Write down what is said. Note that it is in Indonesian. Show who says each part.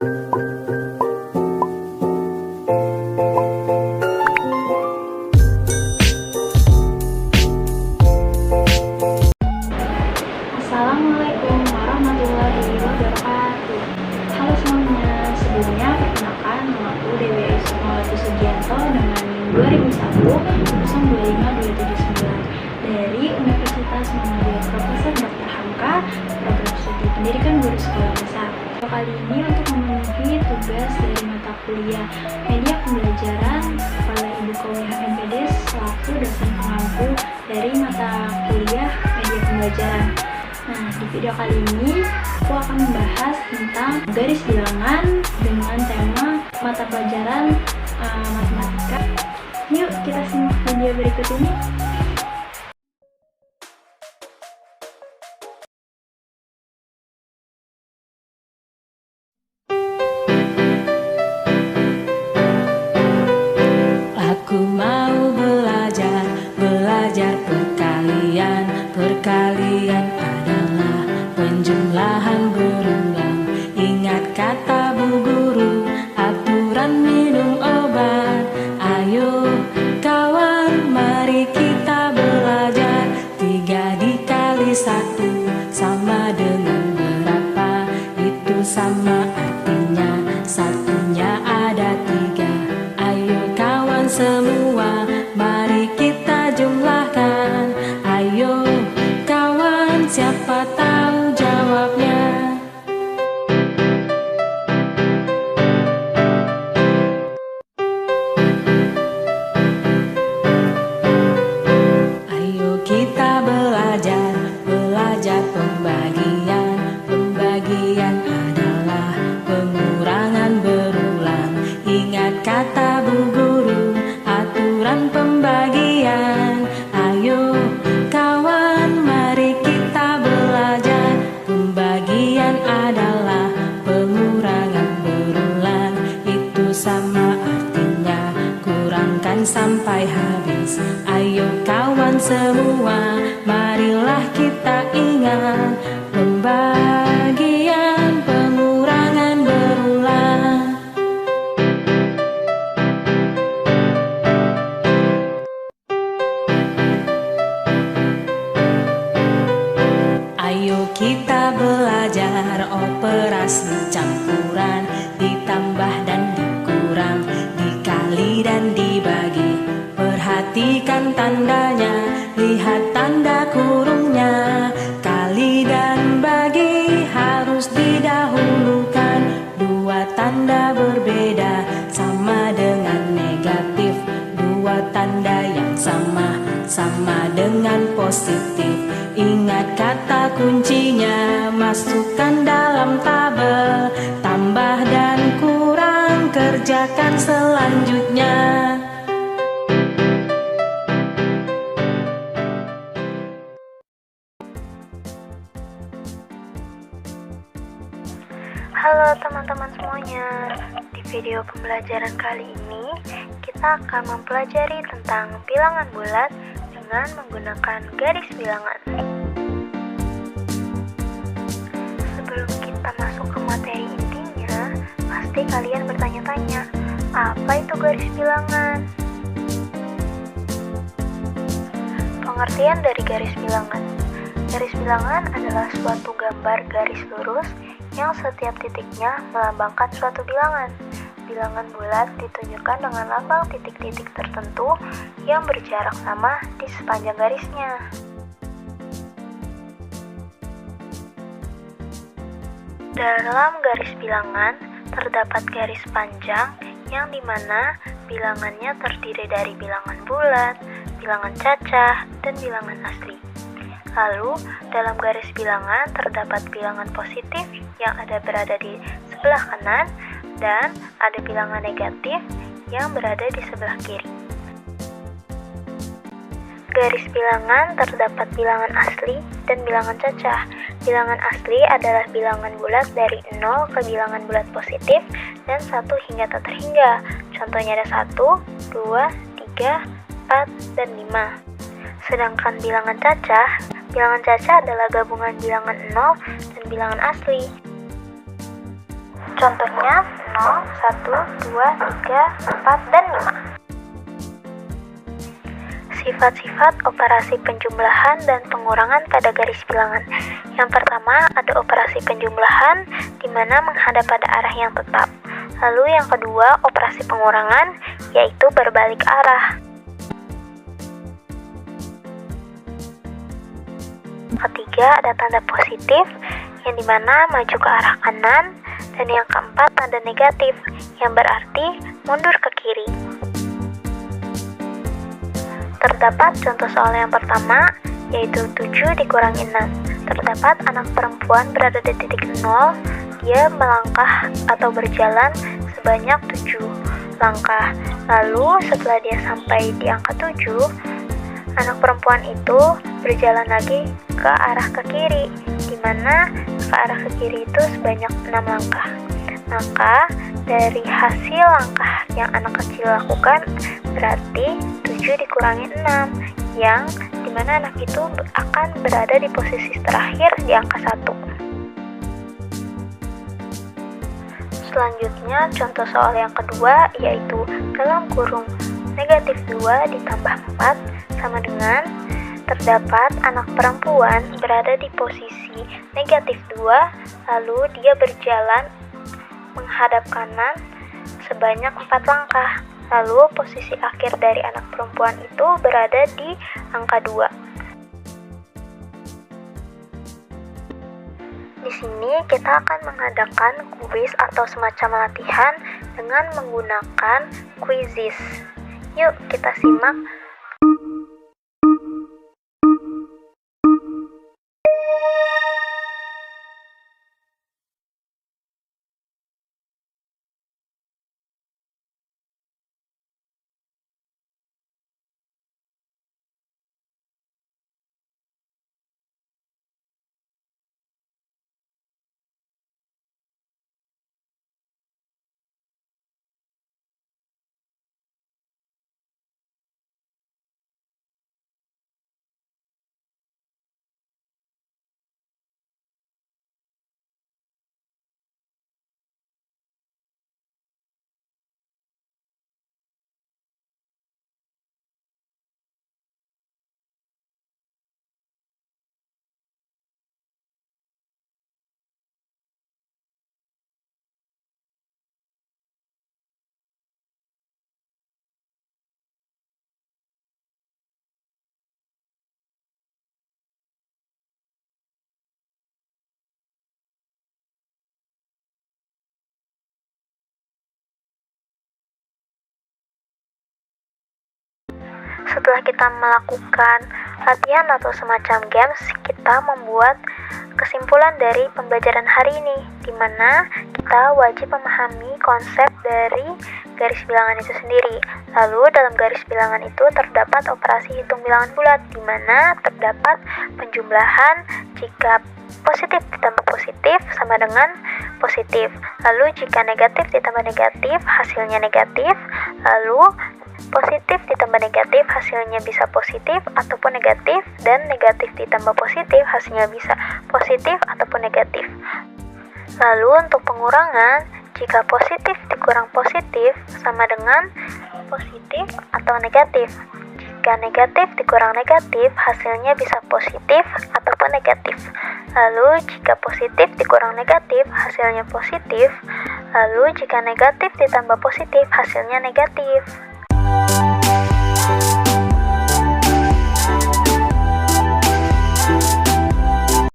Speaker 1: Assalamualaikum warahmatullahi wabarakatuh. Halo semuanya, sebelumnya perkenalkan nama aku Dewi Ismailatu Sugianto dengan NIM 2001 025 279 dari Universitas Muhammadiyah Profesor Dr. Hamka, Program Studi Pendidikan Guru Sekolah Dasar. Kali ini untuk memenuhi tugas dari mata kuliah Media Pembelajaran Kepala Ibu Kaumiah MPD selaku dosen pengampu dari mata kuliah Media Pembelajaran. Nah, di video kali ini aku akan membahas tentang garis bilangan dengan tema mata pelajaran matematika. Yuk kita simak video berikut ini.
Speaker 2: Aku mau belajar perkalian. Perkalian adalah penjumlahan berulang. Ingat kata bu guru, aturan minum obat. Ayo kawan, mari kita belajar. 3 dikali 1 sama dengan berapa? Itu sama artinya satunya ada 3. Ayo kawan semua, mari kita jumlahkan. Ayo kawan, siapa tahu jawabnya? Ayo kita belajar pembagian. Pembagian adalah pengurangan berulang. Ingat kata bu guru, aturan pembagian. Ayo kawan, mari kita belajar. Pembagian adalah pengurangan berulang. Itu sama artinya kurangkan sampai habis. Ayo kawan semua, marilah kita ingat. Pembagian, pengurangan berulang. Ayo kita belajar operasi campuran. Ditambah dan dikurang, dikali dan dibagi. Perhatikan tandanya, lihat tanda kurungnya. Kali dan bagi harus didahulukan. 2 tanda berbeda sama dengan negatif. 2 tanda yang sama dengan positif. Ingat kata kuncinya, masukkan dalam tabel. Tambah dan kurang, kerjakan selanjutnya.
Speaker 1: Halo teman-teman semuanya, di video pembelajaran kali ini kita akan mempelajari tentang bilangan bulat dengan menggunakan garis bilangan. Sebelum kita masuk ke materi intinya, pasti kalian bertanya-tanya, apa itu garis bilangan? Pengertian dari garis bilangan. Garis bilangan adalah suatu gambar garis lurus yang setiap titiknya melambangkan suatu bilangan. Bilangan bulat ditunjukkan dengan lambang titik-titik tertentu yang berjarak sama di sepanjang garisnya. Dalam garis bilangan terdapat garis panjang yang dimana bilangannya terdiri dari bilangan bulat, bilangan cacah, dan bilangan asli. Lalu, dalam garis bilangan terdapat bilangan positif yang berada di sebelah kanan dan ada bilangan negatif yang berada di sebelah kiri. Garis bilangan terdapat bilangan asli dan bilangan cacah. Bilangan asli adalah bilangan bulat dari 0 ke bilangan bulat positif dan 1 hingga tak terhingga. Contohnya ada 1, 2, 3, 4, dan 5. Sedangkan bilangan cacah adalah gabungan bilangan 0 dan bilangan asli. Contohnya 0, 1, 2, 3, 4, dan 5. Sifat-sifat operasi penjumlahan dan pengurangan pada garis bilangan. Yang pertama ada operasi penjumlahan di mana menghadap pada arah yang tetap. Lalu yang kedua operasi pengurangan yaitu berbalik arah. Ketiga ada tanda positif yang dimana maju ke arah kanan, dan yang keempat tanda negatif yang berarti mundur ke kiri. Terdapat contoh soal yang pertama, yaitu 7 dikurangi 6. Terdapat anak perempuan berada di titik 0, dia melangkah atau berjalan sebanyak 7 langkah. Lalu setelah dia sampai di angka 7, anak perempuan itu berjalan lagi ke arah ke kiri, di mana ke arah ke kiri itu sebanyak 6 langkah. Maka dari hasil langkah yang anak kecil lakukan berarti 7 dikurangi 6, yang dimana anak itu akan berada di posisi terakhir di angka 1. Selanjutnya contoh soal yang kedua yaitu dalam kurung negatif 2 ditambah 4 sama dengan terdapat anak perempuan berada di posisi negatif 2, lalu dia berjalan menghadap kanan sebanyak 4 langkah. Lalu posisi akhir dari anak perempuan itu berada di angka 2. Di sini kita akan mengadakan kuis atau semacam latihan dengan menggunakan Quizizz. Yuk kita simak. Setelah kita melakukan latihan atau semacam games, kita membuat kesimpulan dari pembelajaran hari ini, di mana kita wajib memahami konsep dari garis bilangan itu sendiri. Lalu dalam garis bilangan itu terdapat operasi hitung bilangan bulat, di mana terdapat penjumlahan jika positif ditambah positif sama dengan positif. Lalu jika negatif ditambah negatif, hasilnya negatif. Lalu positif ditambah negatif hasilnya bisa positif ataupun negatif, dan negatif ditambah positif hasilnya bisa positif ataupun negatif. Lalu untuk pengurangan, jika positif dikurang positif sama dengan positif atau negatif. Jika negatif dikurang negatif hasilnya bisa positif ataupun negatif. Lalu jika positif dikurang negatif hasilnya positif. Lalu jika negatif ditambah positif hasilnya negatif.